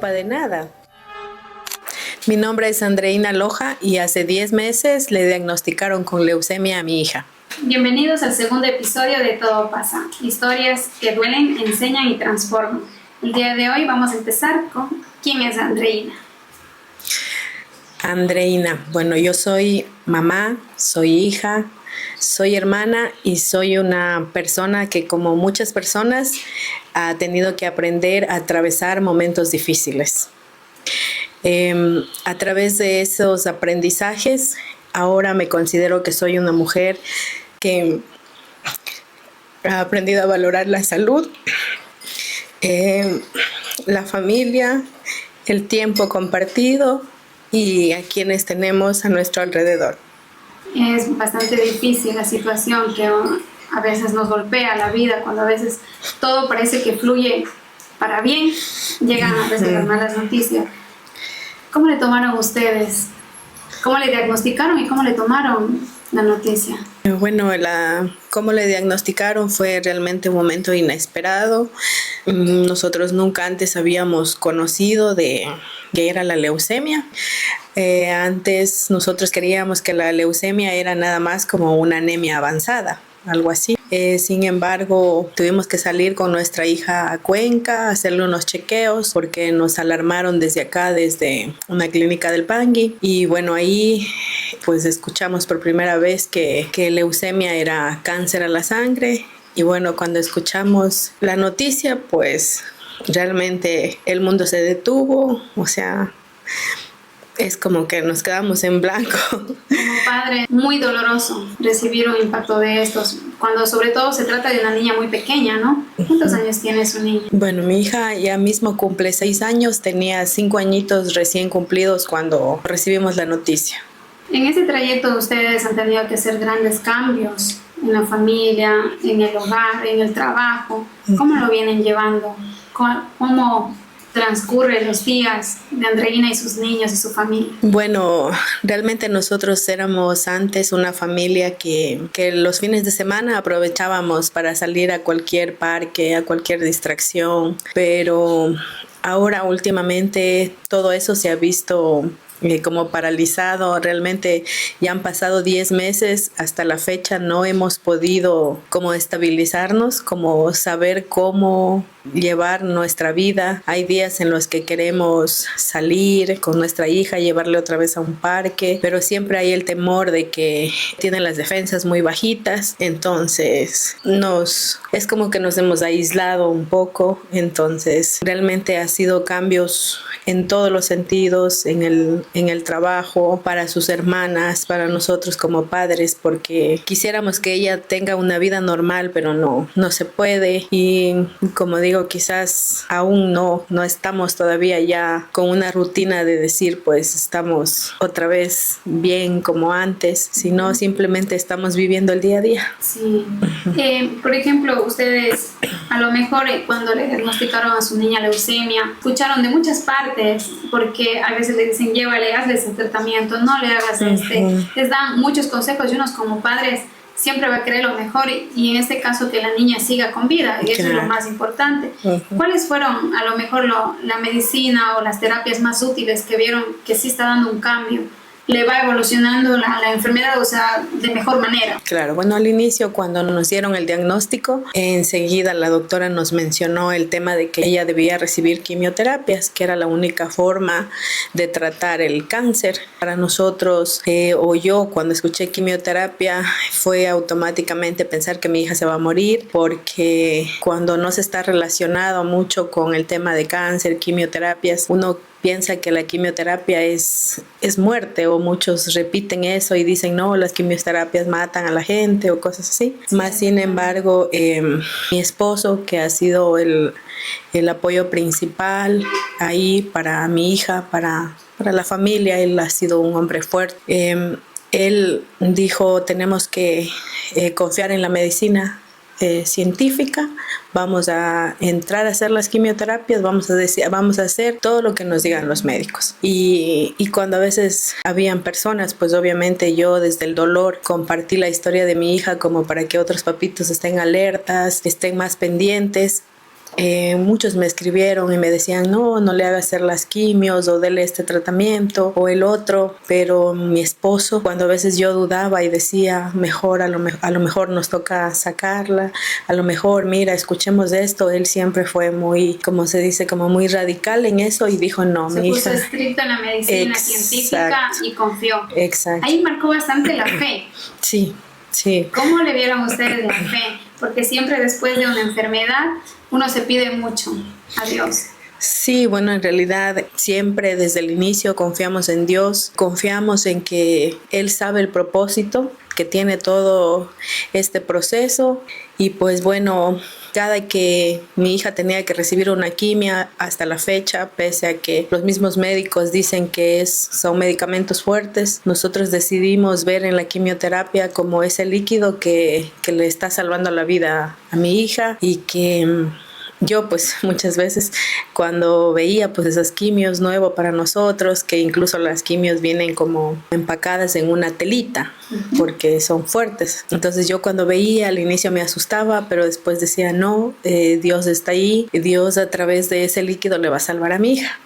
De nada. Mi nombre es Andreina Loja y hace 10 meses le diagnosticaron con leucemia a mi hija. Bienvenidos al segundo episodio de Todo Pasa, historias que duelen, enseñan y transforman. El día de hoy vamos a empezar con ¿quién es Andreina? Andreina, bueno, yo soy mamá, soy hija, soy hermana y soy una persona que, como muchas personas, ha tenido que aprender a atravesar momentos difíciles. A través de esos aprendizajes, ahora me considero que soy una mujer que ha aprendido a valorar la salud, la familia, el tiempo compartido y a quienes tenemos a nuestro alrededor. Es bastante difícil la situación que a veces nos golpea la vida, cuando a veces todo parece que fluye para bien, llegan a veces las malas noticias. ¿Cómo le tomaron ustedes? ¿Cómo le diagnosticaron y cómo le tomaron la noticia? Bueno, cómo le diagnosticaron fue realmente un momento inesperado. Nosotros nunca antes habíamos conocido de qué era la leucemia. Antes nosotros creíamos que la leucemia era nada más como una anemia avanzada, algo así. Sin embargo, tuvimos que salir con nuestra hija a Cuenca a hacerle unos chequeos porque nos alarmaron desde acá, desde una clínica del Pangui. Y bueno, ahí pues escuchamos por primera vez que leucemia era cáncer a la sangre. Y bueno, cuando escuchamos la noticia, pues realmente el mundo se detuvo, o sea, es como que nos quedamos en blanco. Como padre, muy doloroso recibir un impacto de estos, cuando sobre todo se trata de una niña muy pequeña, ¿no? ¿Cuántos años tiene su niña? Bueno, mi hija ya mismo cumple 6 años, tenía 5 añitos recién cumplidos cuando recibimos la noticia. En ese trayecto ustedes han tenido que hacer grandes cambios en la familia, en el hogar, en el trabajo. ¿Cómo lo vienen llevando? ¿Cómo transcurren los días de Andreina y sus niños y su familia? Bueno, realmente nosotros éramos antes una familia que los fines de semana aprovechábamos para salir a cualquier parque, a cualquier distracción, pero ahora últimamente todo eso se ha visto como paralizado. Realmente ya han pasado 10 meses, hasta la fecha no hemos podido como estabilizarnos, como saber cómo llevar nuestra vida. Hay días en los que queremos salir con nuestra hija, llevarle otra vez a un parque, pero siempre hay el temor de que tienen las defensas muy bajitas, entonces es como que nos hemos aislado un poco. Entonces realmente ha sido cambios en todos los sentidos, en el trabajo, para sus hermanas, para nosotros como padres, porque quisiéramos que ella tenga una vida normal, pero no se puede. Y como digo, quizás aún no estamos todavía ya con una rutina de decir pues estamos otra vez bien como antes, sino simplemente estamos viviendo el día a día. Sí. Por ejemplo, ustedes a lo mejor cuando le diagnosticaron a su niña leucemia, escucharon de muchas partes, porque a veces le dicen llévale, hazle ese tratamiento, no le hagas les dan muchos consejos y unos como padres siempre va a querer lo mejor y en este caso que la niña siga con vida, y eso es lo más importante. ¿Cuáles fueron a lo mejor la medicina o las terapias más útiles que vieron que sí está dando un cambio? Le va evolucionando la enfermedad, o sea, de mejor manera. Claro, bueno, al inicio cuando nos dieron el diagnóstico, enseguida la doctora nos mencionó el tema de que ella debía recibir quimioterapias, que era la única forma de tratar el cáncer. Para nosotros, o yo cuando escuché quimioterapia, fue automáticamente pensar que mi hija se va a morir, porque cuando no se está relacionado mucho con el tema de cáncer, quimioterapias, uno piensa que la quimioterapia es muerte, o muchos repiten eso y dicen no, las quimioterapias matan a la gente o cosas así. Más sin embargo, mi esposo, que ha sido el apoyo principal ahí para mi hija, para la familia, él ha sido un hombre fuerte. Él dijo tenemos que confiar en la medicina científica, vamos a entrar a hacer las quimioterapias, vamos a hacer todo lo que nos digan los médicos. Y cuando a veces habían personas, pues obviamente yo desde el dolor compartí la historia de mi hija como para que otros papitos estén alertas, estén más pendientes. muchos me escribieron y me decían, no le hagas hacer las quimios o dele este tratamiento o el otro, pero mi esposo, cuando a veces yo dudaba y decía, mejor a lo mejor nos toca sacarla, a lo mejor, mira, escuchemos esto, él siempre fue muy, como se dice, como muy radical en eso y dijo, no, mi hija. Se puso estricto en la medicina científica y confió. Exacto. Ahí marcó bastante la fe. Sí. ¿Cómo le vieron ustedes la fe? Porque siempre después de una enfermedad uno se pide mucho a Dios. Sí, bueno, en realidad siempre desde el inicio confiamos en Dios, confiamos en que Él sabe el propósito, que tiene todo este proceso y pues bueno, cada que mi hija tenía que recibir una quimio hasta la fecha, pese a que los mismos médicos dicen que son medicamentos fuertes, nosotros decidimos ver en la quimioterapia como ese líquido que le está salvando la vida a mi hija y que yo pues muchas veces cuando veía pues esas quimios nuevo para nosotros, que incluso las quimios vienen como empacadas en una telita porque son fuertes. Entonces yo cuando veía al inicio me asustaba, pero después decía no, Dios está ahí, Dios a través de ese líquido le va a salvar a mi hija.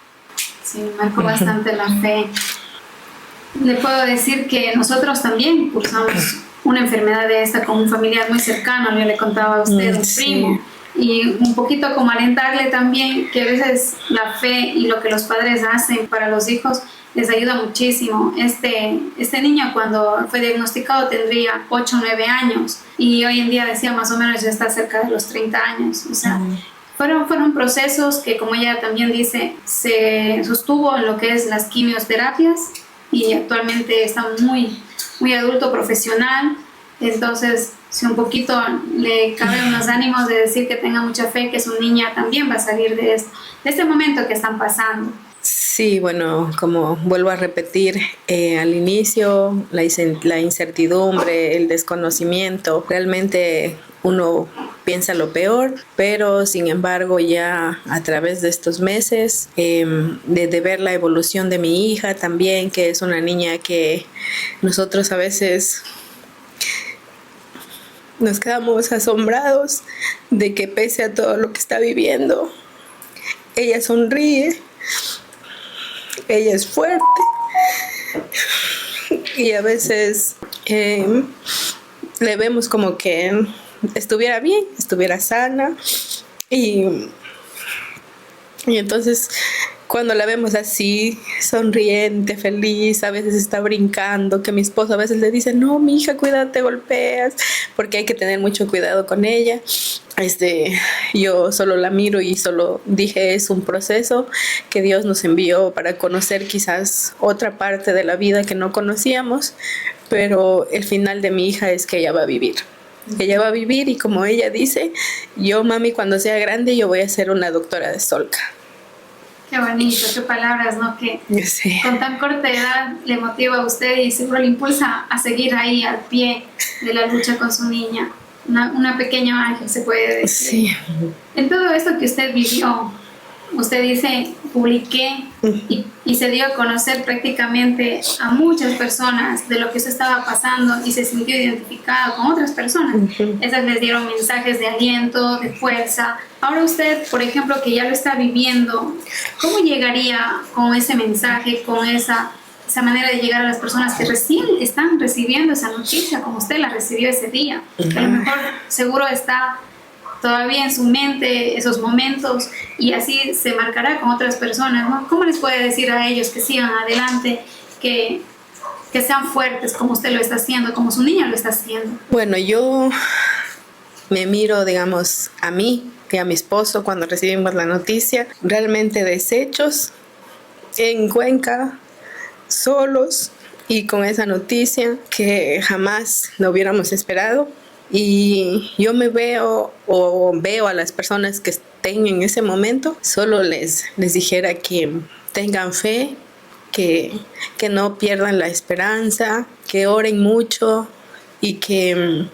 Sí, marcó bastante la fe. Le puedo decir que nosotros también cursamos una enfermedad de esta con un familiar muy cercano, yo le contaba a usted, un primo. Y un poquito como alentarle también que a veces la fe y lo que los padres hacen para los hijos les ayuda muchísimo. Este niño cuando fue diagnosticado tendría 8 o 9 años y hoy en día decía más o menos ya está cerca de los 30 años. O sea, fueron procesos que, como ella también dice, se sostuvo en lo que es las quimioterapias y actualmente está muy, muy adulto, profesional. Entonces, si un poquito le caben unos ánimos de decir que tenga mucha fe, que su niña también va a salir de este momento que están pasando. Sí, bueno, como vuelvo a repetir, al inicio la incertidumbre, el desconocimiento, realmente uno piensa lo peor, pero sin embargo ya a través de estos meses, de ver la evolución de mi hija también, que es una niña que nosotros a veces nos quedamos asombrados de que pese a todo lo que está viviendo, ella sonríe, ella es fuerte y a veces le vemos como que estuviera bien, estuviera sana y entonces cuando la vemos así, sonriente, feliz, a veces está brincando, que mi esposo a veces le dice, no, mi hija, cuídate, te golpeas, porque hay que tener mucho cuidado con ella. Yo solo la miro y solo dije, es un proceso que Dios nos envió para conocer quizás otra parte de la vida que no conocíamos, pero el final de mi hija es que ella va a vivir. Ella va a vivir y como ella dice, yo, mami, cuando sea grande, yo voy a ser una doctora de Solca. Qué bonito, qué palabras, ¿no? Que sí. Con tan corta edad le motiva a usted y seguro le impulsa a seguir ahí al pie de la lucha con su niña. Una pequeña ángel, se puede decir. Sí. En todo esto que usted vivió, usted dice, publiqué y se dio a conocer prácticamente a muchas personas de lo que usted estaba pasando y se sintió identificado con otras personas. Esas les dieron mensajes de aliento, de fuerza. Ahora usted, por ejemplo, que ya lo está viviendo, ¿cómo llegaría con ese mensaje, con esa manera de llegar a las personas que recién están recibiendo esa noticia, como usted la recibió ese día? A lo mejor seguro está todavía en su mente esos momentos y así se marcará con otras personas, ¿no? ¿Cómo les puede decir a ellos que sigan adelante, que sean fuertes como usted lo está haciendo, como su niña lo está haciendo? Bueno, yo me miro, digamos, a mí y a mi esposo cuando recibimos la noticia, realmente deshechos en Cuenca, solos y con esa noticia que jamás lo hubiéramos esperado. Y yo me veo a las personas que estén en ese momento, solo les dijera que tengan fe, que no pierdan la esperanza, que oren mucho y que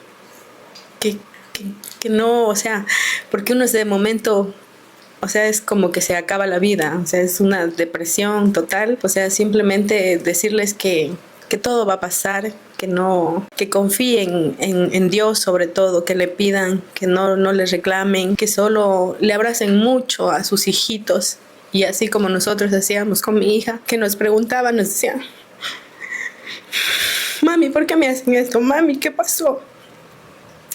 no, o sea, porque uno de momento, o sea, es como que se acaba la vida, o sea, es una depresión total, o sea, simplemente decirles que todo va a pasar, que confíen en Dios sobre todo, que le pidan, que no les reclamen, que solo le abracen mucho a sus hijitos. Y así como nosotros hacíamos con mi hija, que nos preguntaba, nos decía, mami, ¿por qué me hacen esto? Mami, ¿qué pasó?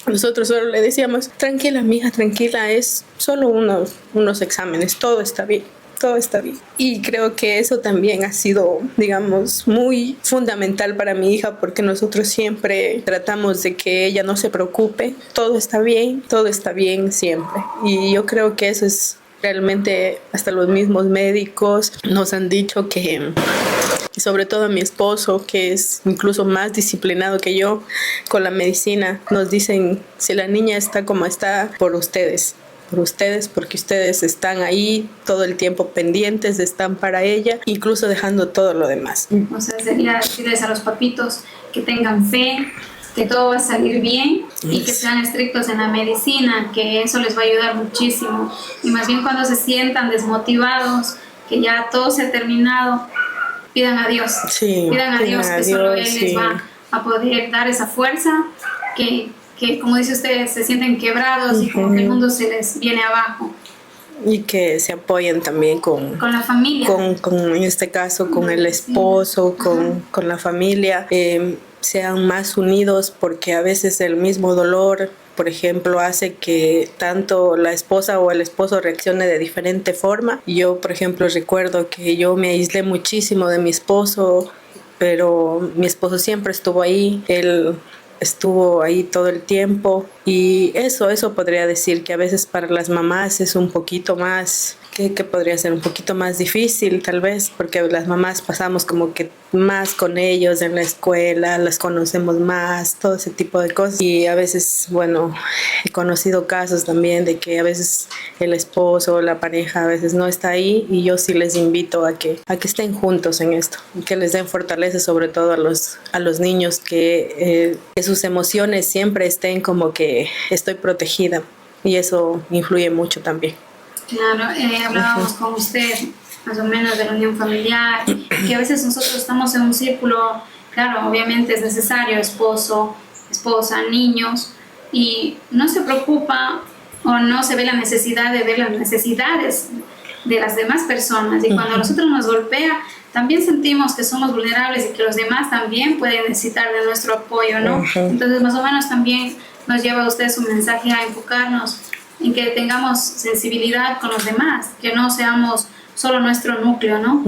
Nosotros solo le decíamos, tranquila, mija, tranquila, es solo unos exámenes, todo está bien. Todo está bien. Y creo que eso también ha sido, digamos, muy fundamental para mi hija, porque nosotros siempre tratamos de que ella no se preocupe. Todo está bien siempre. Y yo creo que eso es realmente, hasta los mismos médicos nos han dicho que, sobre todo a mi esposo, que es incluso más disciplinado que yo con la medicina, nos dicen, si la niña está como está, por ustedes, porque ustedes están ahí todo el tiempo pendientes, están para ella, incluso dejando todo lo demás. O sea, sería decirles a los papitos que tengan fe, que todo va a salir bien y que sean estrictos en la medicina, que eso les va a ayudar muchísimo. Y más bien cuando se sientan desmotivados, que ya todo se ha terminado, pidan a Dios. Sí, pidan a Dios que solo Él les va a poder dar esa fuerza, que como dice usted, se sienten quebrados y como que el mundo se les viene abajo. Y que se apoyen también con la familia. En este caso, con el esposo, con la familia. Sean más unidos, porque a veces el mismo dolor, por ejemplo, hace que tanto la esposa o el esposo reaccione de diferente forma. Yo, por ejemplo, recuerdo que yo me aislé muchísimo de mi esposo, pero mi esposo siempre estuvo ahí. Él estuvo ahí todo el tiempo, y eso podría decir que a veces para las mamás es un poquito más, que podría ser un poquito más difícil tal vez, porque las mamás pasamos como que más con ellos en la escuela, las conocemos más, todo ese tipo de cosas. Y a veces, bueno, he conocido casos también de que a veces el esposo o la pareja a veces no está ahí, y yo sí les invito a que estén juntos en esto, que les den fortaleza, sobre todo a los niños, que sus emociones siempre estén como que estoy protegida, y eso influye mucho también. Claro, hablábamos con usted más o menos de la unión familiar, que a veces nosotros estamos en un círculo, claro, obviamente es necesario esposo, esposa, niños, y no se preocupa o no se ve la necesidad de ver las necesidades de las demás personas, y cuando a nosotros nos golpea, también sentimos que somos vulnerables y que los demás también pueden necesitar de nuestro apoyo, ¿no? Entonces, más o menos también nos lleva usted su mensaje a enfocarnos en que tengamos sensibilidad con los demás, que no seamos solo nuestro núcleo, ¿no?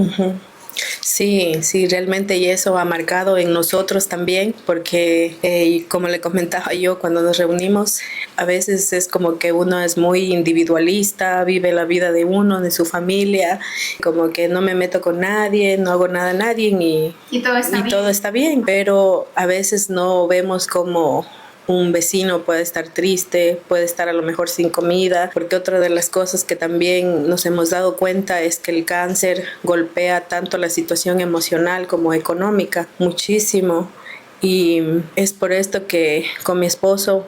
Sí, realmente, y eso ha marcado en nosotros también, porque como le comentaba yo, cuando nos reunimos, a veces es como que uno es muy individualista, vive la vida de uno, de su familia, como que no me meto con nadie, no hago nada a nadie, y todo está bien, pero a veces no vemos como un vecino puede estar triste, puede estar a lo mejor sin comida, porque otra de las cosas que también nos hemos dado cuenta es que el cáncer golpea tanto la situación emocional como económica, muchísimo. Y es por esto que con mi esposo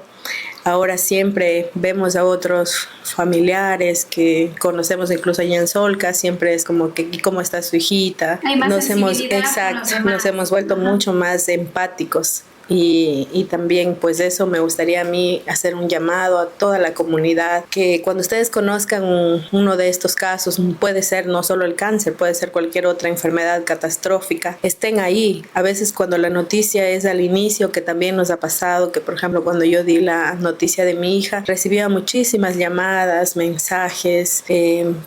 ahora siempre vemos a otros familiares que conocemos incluso allá en Solca, siempre es como que ¿cómo está su hijita? Hay más nos hemos vuelto mucho más empáticos. Y también pues eso me gustaría a mí hacer un llamado a toda la comunidad, que cuando ustedes conozcan uno de estos casos, puede ser no solo el cáncer, puede ser cualquier otra enfermedad catastrófica, estén ahí. A veces cuando la noticia es al inicio, que también nos ha pasado, que por ejemplo cuando yo di la noticia de mi hija, recibía muchísimas llamadas, mensajes,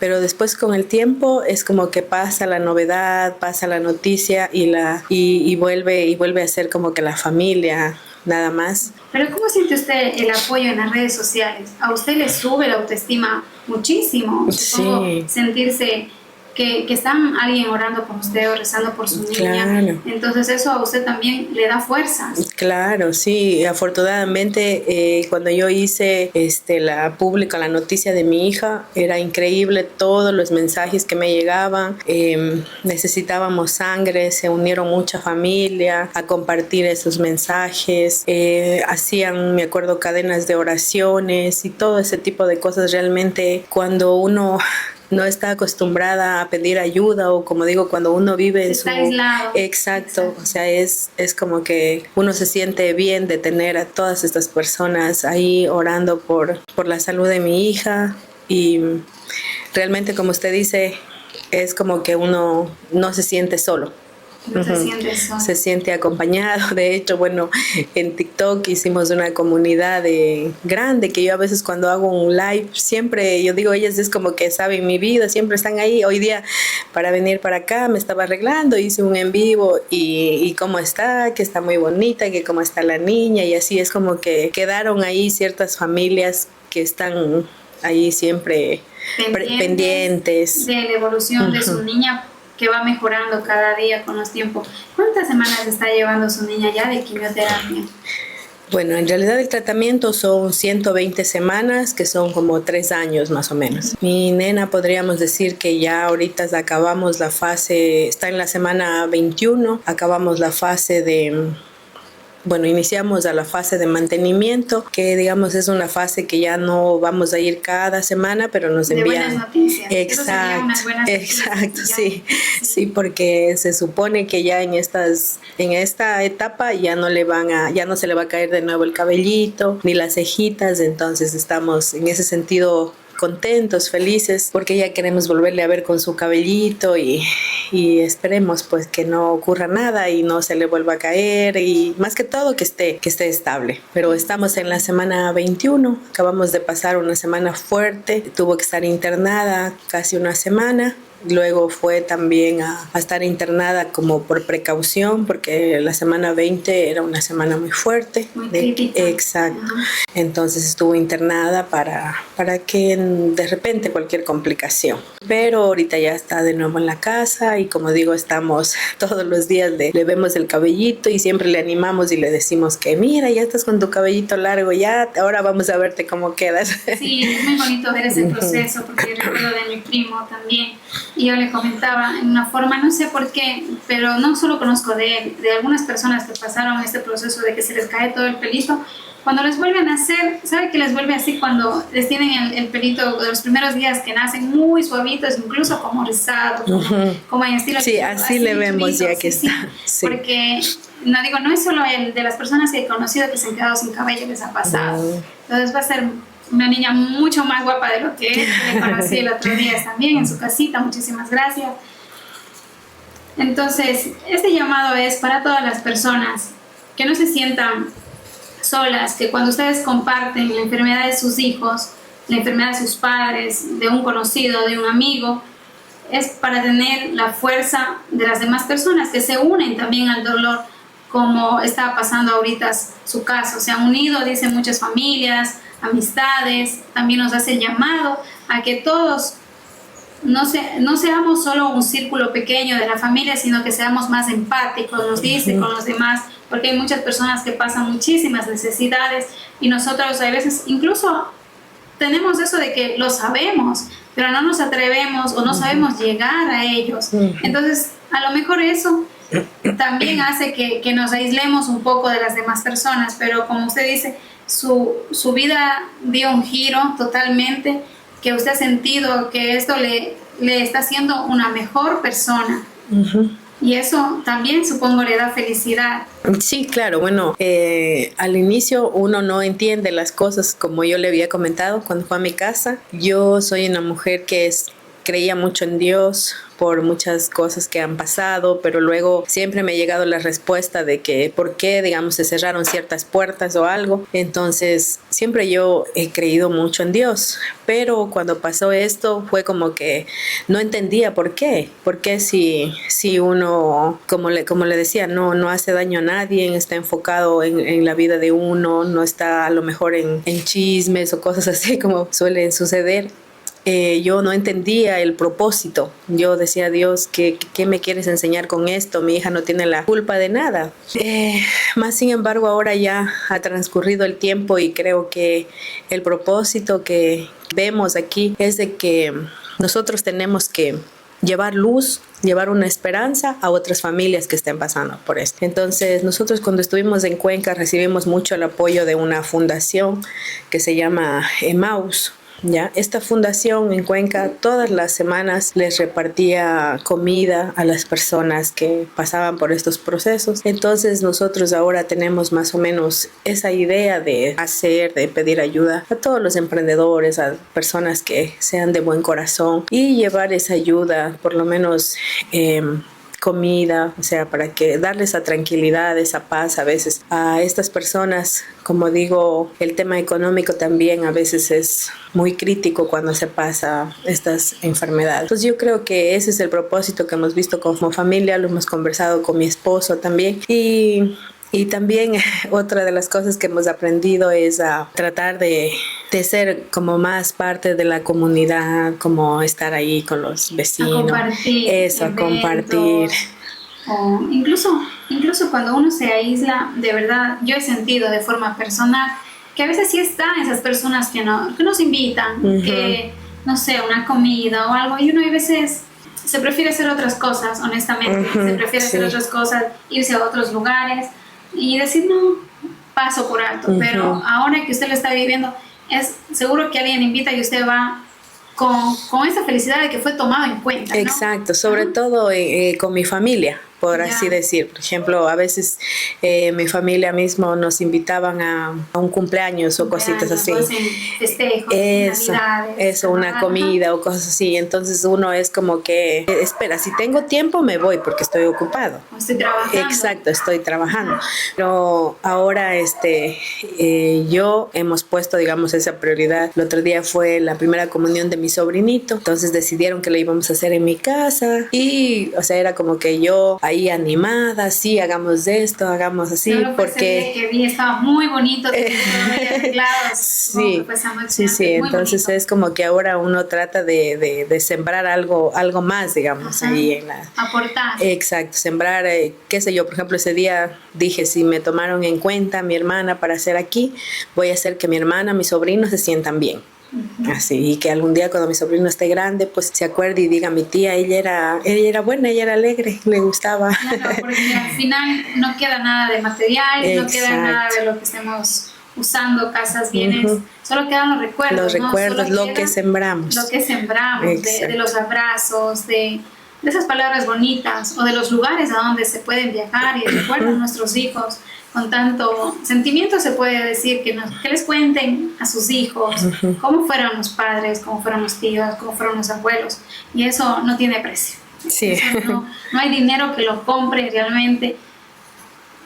pero después con el tiempo es como que pasa la novedad, pasa la noticia y vuelve a ser como que la familia, nada más. Pero ¿cómo siente usted el apoyo en las redes sociales? ¿A usted le sube la autoestima muchísimo? Supongo Sí. Sentirse que está alguien orando por usted o rezando por su niña. Claro. Entonces eso a usted también le da fuerzas. Claro, sí. Afortunadamente, cuando yo hice la noticia de mi hija, era increíble todos los mensajes que me llegaban. Necesitábamos sangre, se unieron mucha familia a compartir esos mensajes. Hacían, me acuerdo, cadenas de oraciones y todo ese tipo de cosas. Realmente, cuando uno no está acostumbrada a pedir ayuda, o como digo, cuando uno vive en su... Está aislado. Exacto, o sea, es como que uno se siente bien de tener a todas estas personas ahí orando por la salud de mi hija, y realmente, como usted dice, es como que uno no se siente solo. No se siente solo. Se siente acompañado. De hecho, bueno, en TikTok hicimos una comunidad grande, que yo a veces cuando hago un live, siempre yo digo, ellas es como que saben mi vida, siempre están ahí. Hoy día, para venir para acá, me estaba arreglando, hice un en vivo, y cómo está, que está muy bonita, que cómo está la niña, y así es como que quedaron ahí ciertas familias que están ahí siempre pendientes de la evolución de su niña, que va mejorando cada día con los tiempos. ¿Cuántas semanas está llevando su niña ya de quimioterapia? Bueno, en realidad el tratamiento son 120 semanas, que son como 3 años más o menos. Mi nena, podríamos decir que ya ahorita acabamos la fase, está en la semana 21, acabamos la fase de... Bueno, iniciamos a la fase de mantenimiento, que digamos es una fase que ya no vamos a ir cada semana, pero nos envían... De buenas noticias. Exacto, sí, porque se supone que ya en esta etapa ya no se le va a caer de nuevo el cabellito, ni las cejitas, entonces estamos en ese sentido contentos, felices, porque ya queremos volverle a ver con su cabellito, y esperemos pues que no ocurra nada y no se le vuelva a caer, y más que todo que esté estable. Pero estamos en la semana 21, acabamos de pasar una semana fuerte, tuvo que estar internada casi una semana. Luego fue también a estar internada como por precaución, porque la semana 20 era una semana muy fuerte. Muy crítica. Exacto. Entonces estuvo internada para que de repente cualquier complicación. Pero ahorita ya está de nuevo en la casa, y como digo, estamos todos los días, le vemos el cabellito y siempre le animamos y le decimos que mira, ya estás con tu cabellito largo, ya ahora vamos a verte cómo quedas. Sí, es muy bonito ver ese proceso, porque recuerdo de mi primo también. Y yo le comentaba en una forma, no sé por qué, pero no solo conozco de él, de algunas personas que pasaron este proceso de que se les cae todo el pelito, cuando les vuelven a hacer, ¿sabe que les vuelve así cuando les tienen el pelito de los primeros días que nacen muy suavitos, incluso como rizado, como en estilo... Sí, así le vemos ya que sí, está. Sí. Porque, no es solo el de las personas que he conocido que se han quedado sin cabello, les ha pasado. Entonces va a ser una niña mucho más guapa de lo que le conocí el otro día también en su casita. Muchísimas gracias. Entonces, este llamado es para todas las personas que no se sientan solas, que cuando ustedes comparten la enfermedad de sus hijos, la enfermedad de sus padres, de un conocido, de un amigo, es para tener la fuerza de las demás personas que se unen también al dolor, como está pasando ahorita su caso. Se han unido, dicen muchas familias, amistades. También nos hace el llamado a que todos no seamos solo un círculo pequeño de la familia, sino que seamos más empáticos, nos dice, con los demás, porque hay muchas personas que pasan muchísimas necesidades, y nosotros a veces incluso tenemos eso de que lo sabemos, pero no nos atrevemos o no sabemos llegar a ellos. Entonces, a lo mejor eso también hace que nos aislemos un poco de las demás personas, pero como usted dice, su vida dio un giro totalmente, que usted ha sentido que esto le está haciendo una mejor persona. Y eso también, supongo, le da felicidad. Sí, claro. Bueno, al inicio uno no entiende las cosas, como yo le había comentado cuando fue a mi casa. Yo soy una mujer que creía mucho en Dios por muchas cosas que han pasado, pero luego siempre me ha llegado la respuesta de que por qué, digamos, se cerraron ciertas puertas o algo. Entonces, siempre yo he creído mucho en Dios, pero cuando pasó esto fue como que no entendía por qué si uno, como le decía, no hace daño a nadie, está enfocado en la vida de uno, no está a lo mejor en chismes o cosas así como suelen suceder. Yo no entendía el propósito. Yo decía, Dios, ¿qué me quieres enseñar con esto? Mi hija no tiene la culpa de nada. Más sin embargo, ahora ya ha transcurrido el tiempo, y creo que el propósito que vemos aquí es de que nosotros tenemos que llevar luz, llevar una esperanza a otras familias que estén pasando por esto. Entonces, nosotros cuando estuvimos en Cuenca recibimos mucho el apoyo de una fundación que se llama Emmaus. ¿ya? Esta fundación en Cuenca todas las semanas les repartía comida a las personas que pasaban por estos procesos. Entonces nosotros ahora tenemos más o menos esa idea de pedir ayuda a todos los emprendedores, a personas que sean de buen corazón y llevar esa ayuda, por lo menos comida, o sea, para que darles esa tranquilidad, esa paz a veces a estas personas. Como digo, el tema económico también a veces es muy crítico cuando se pasa estas enfermedades. Pues yo creo que ese es el propósito que hemos visto como familia, lo hemos conversado con mi esposo también y también otra de las cosas que hemos aprendido es a tratar de ser como más parte de la comunidad, como estar ahí con los vecinos. A compartir. Eso, eventos, a compartir. O incluso cuando uno se aísla, de verdad, yo he sentido de forma personal que a veces sí están esas personas que nos invitan, que, no sé, una comida o algo, y uno a veces se prefiere hacer otras cosas, honestamente, se prefiere hacer otras cosas, irse a otros lugares y decir, no, paso por alto, pero ahora que usted lo está viviendo, es seguro que alguien invita y usted va con esa felicidad de que fue tomado en cuenta, ¿no? Exacto, sobre todo con mi familia, por así decir. Por ejemplo, a veces mi familia mismo nos invitaban a un cumpleaños o cositas así. Festejos, eso, una comida o cosas así. Entonces uno es como que, espera, si tengo tiempo me voy porque estoy ocupado. Estoy trabajando. Exacto, estoy trabajando. Pero ahora yo hemos puesto, digamos, esa prioridad. El otro día fue la primera comunión de mi sobrinito, entonces decidieron que lo íbamos a hacer en mi casa y, o sea, era como que yo ahí animada, sí, hagamos esto, hagamos así, porque que vi estaba muy bonito, sí, entonces es como que ahora uno trata de sembrar algo más, digamos, ahí en la aportar. Exacto, sembrar, qué sé yo, por ejemplo, ese día dije, si me tomaron en cuenta mi hermana para hacer aquí, voy a hacer que mi hermana, mis sobrinos se sientan bien. Así, y que algún día cuando mi sobrino esté grande, pues se acuerde y diga, mi tía, ella era buena, ella era alegre, le gustaba. Claro, porque al final no queda nada de material, no queda nada de lo que estemos usando, casas, bienes, solo quedan los recuerdos. Los recuerdos, lo que sembramos. Lo que sembramos, de los abrazos, de esas palabras bonitas, o de los lugares a donde se pueden viajar y recuerdan nuestros hijos. Con tanto sentimiento se puede decir que les cuenten a sus hijos cómo fueron los padres, cómo fueron los tíos, cómo fueron los abuelos, y eso no tiene precio. Sí. No hay dinero que lo compre realmente.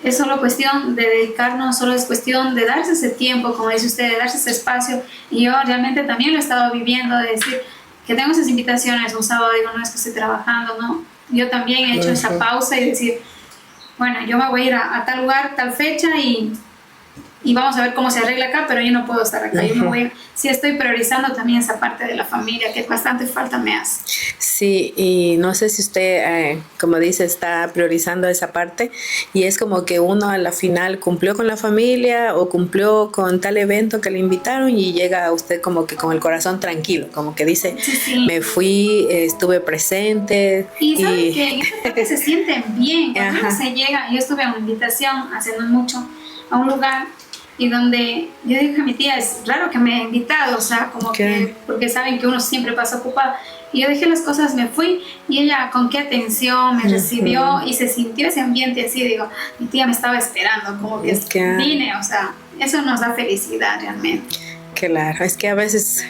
Es solo cuestión de dedicarnos, solo es cuestión de darse ese tiempo, como dice usted, de darse ese espacio. Y yo realmente también lo he estado viviendo, de decir que tengo esas invitaciones un sábado, digo, no es que estoy trabajando, no. Yo también he hecho esa pausa y decir, bueno, yo me voy a ir a tal lugar, tal fecha y vamos a ver cómo se arregla acá, pero yo no puedo estar acá. Yo me voy sí estoy priorizando también esa parte de la familia, que bastante falta me hace. Sí, y no sé si usted, como dice, está priorizando esa parte, y es como que uno a la final cumplió con la familia o cumplió con tal evento que le invitaron y llega a usted como que con el corazón tranquilo, como que dice, me fui, estuve presente. Y sabe que se sienten bien, cuando uno se llega. Yo estuve a una invitación hace no mucho a un lugar y donde yo dije a mi tía, es raro que me haya invitado, o sea, como que, porque saben que uno siempre pasa ocupado. Y yo dejé las cosas, me fui, y ella con qué atención me recibió, y se sintió ese ambiente así, digo, mi tía me estaba esperando, como que vine, o sea, eso nos da felicidad realmente. Claro, es que a veces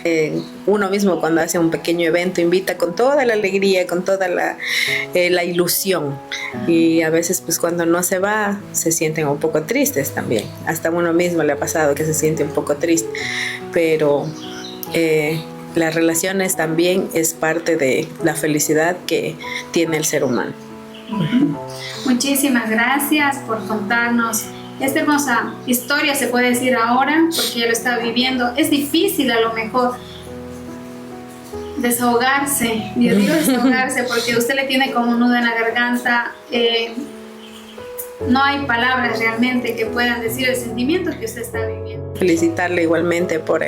uno mismo cuando hace un pequeño evento invita con toda la alegría, con toda la ilusión, y a veces pues cuando no se va se sienten un poco tristes también. Hasta a uno mismo le ha pasado que se siente un poco triste, pero las relaciones también es parte de la felicidad que tiene el ser humano. Muchísimas gracias por contarnos esta hermosa historia, se puede decir ahora, porque lo está viviendo. Es difícil a lo mejor desahogarse, yo digo desahogarse, porque usted le tiene como un nudo en la garganta. No hay palabras realmente que puedan decir el sentimiento que usted está viviendo. felicitarle igualmente por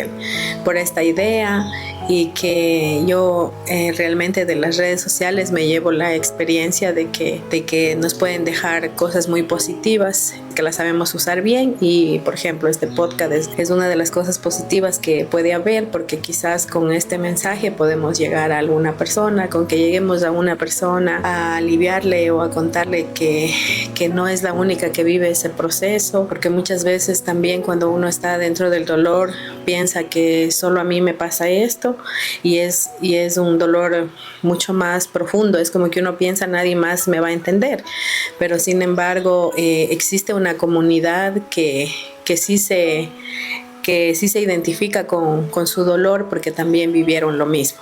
esta idea, y que yo realmente de las redes sociales me llevo la experiencia de que nos pueden dejar cosas muy positivas, que las sabemos usar bien. Y por ejemplo este podcast es una de las cosas positivas que puede haber, porque quizás con este mensaje podemos llegar a alguna persona, con que lleguemos a una persona a aliviarle o a contarle que no es la única que vive ese proceso, porque muchas veces también cuando uno está dentro del dolor piensa que solo a mí me pasa esto, y es un dolor mucho más profundo. Es como que uno piensa nadie más me va a entender, pero sin embargo existe una comunidad que sí se identifica con su dolor, porque también vivieron lo mismo.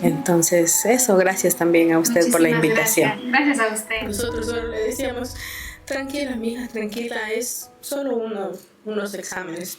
Entonces eso, gracias también a usted por la invitación. Gracias a usted. Nosotros solo le decíamos, tranquila amiga, tranquila, es solo unos exámenes.